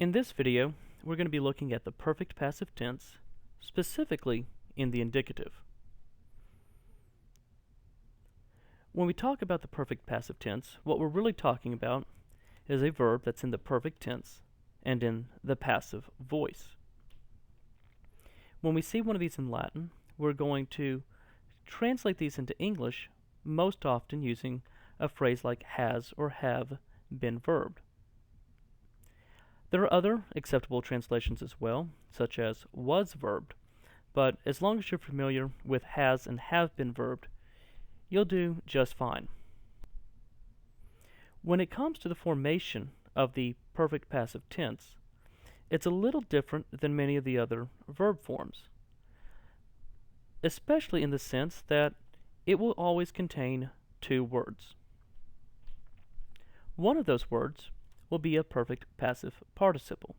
In this video, we're going to be looking at the perfect passive tense, specifically in the indicative. When we talk about the perfect passive tense, what we're really talking about is a verb that's in the perfect tense and in the passive voice. When we see one of these in Latin, we're going to translate these into English, most often using a phrase like has or have been verbed. There are other acceptable translations as well, such as was verbed, but as long as you're familiar with has and have been verbed, you'll do just fine. When it comes to the formation of the perfect passive tense, it's a little different than many of the other verb forms, especially in the sense that it will always contain two words. One of those words will be a perfect passive participle.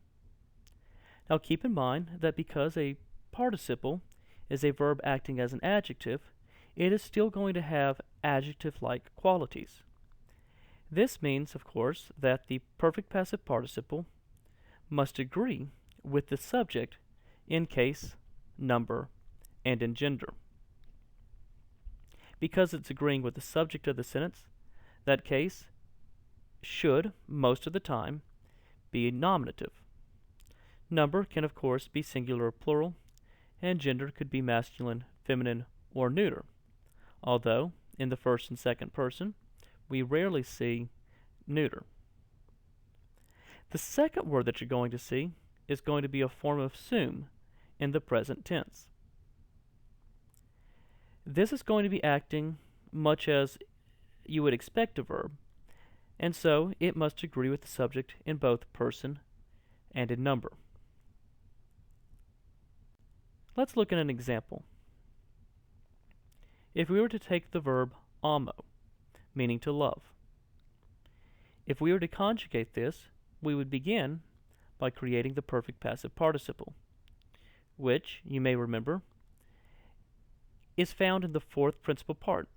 Now keep in mind that because a participle is a verb acting as an adjective, it is still going to have adjective-like qualities. This means, of course, that the perfect passive participle must agree with the subject in case, number, and in gender. Because it's agreeing with the subject of the sentence, that case should, most of the time, be nominative. Number can, of course, be singular or plural, and gender could be masculine, feminine, or neuter, although in the first and second person, we rarely see neuter. The second word that you're going to see is going to be a form of sum in the present tense. This is going to be acting much as you would expect a verb, and so it must agree with the subject in both person and in number. Let's look at an example. If we were to take the verb amo, meaning to love, if we were to conjugate this, we would begin by creating the perfect passive participle, which, you may remember, is found in the fourth principal part.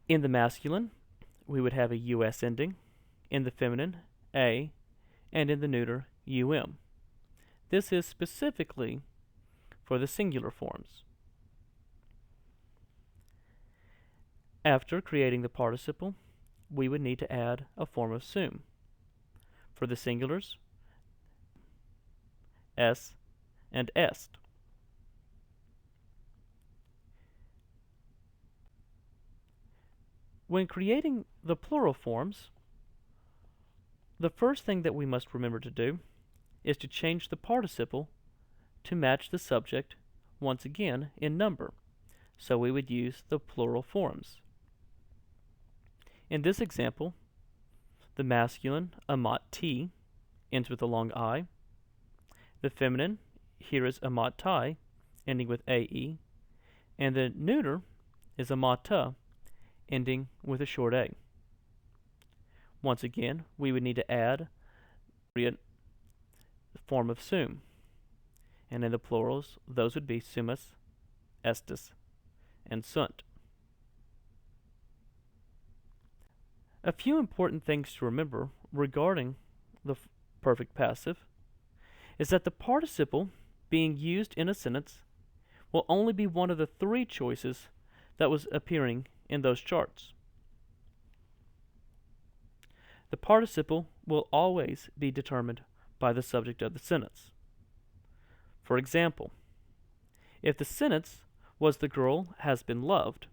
In the masculine, we would have a us ending, in the feminine, a, and in the neuter, um. This is specifically for the singular forms. After creating the participle, we would need to add a form of sum. For the singulars, s and est. When creating the plural forms, the first thing that we must remember to do is to change the participle to match the subject once again in number. So we would use the plural forms. In this example, the masculine, amati, ends with a long I. The feminine, here is amatai, ending with ae. And the neuter is amata, ending with a short a. Once again, we would need to add the form of sum. And in the plurals, those would be sumus, estis, and sunt. A few important things to remember regarding the perfect passive is that the participle being used in a sentence will only be one of the three choices that was appearing in those charts. The participle will always be determined by the subject of the sentence. For example, if the sentence was the girl has been loved,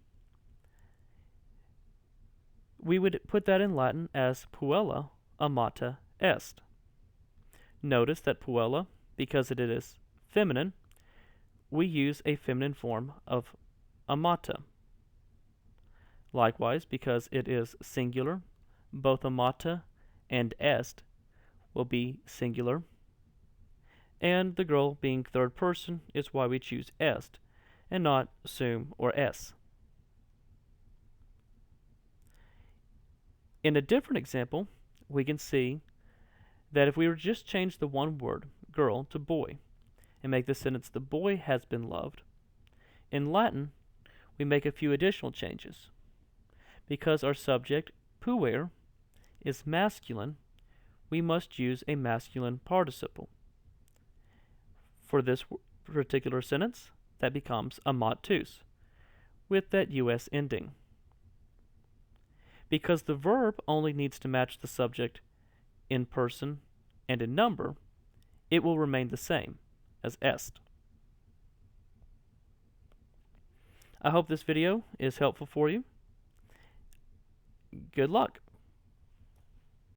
we would put that in Latin as puella amata est. Notice that puella, because it is feminine, we use a feminine form of amata. Likewise, because it is singular, both amata and est will be singular, and the girl being third person is why we choose est and not sum or s. In a different example, we can see that if we were to just change the one word, girl, to boy, and make the sentence, the boy has been loved, in Latin, we make a few additional changes. because our subject, puer, is masculine, we must use a masculine participle. For this particular sentence, that becomes amatus, with that US ending. Because the verb only needs to match the subject in person and in number, it will remain the same as est. I hope this video is helpful for you. Good luck.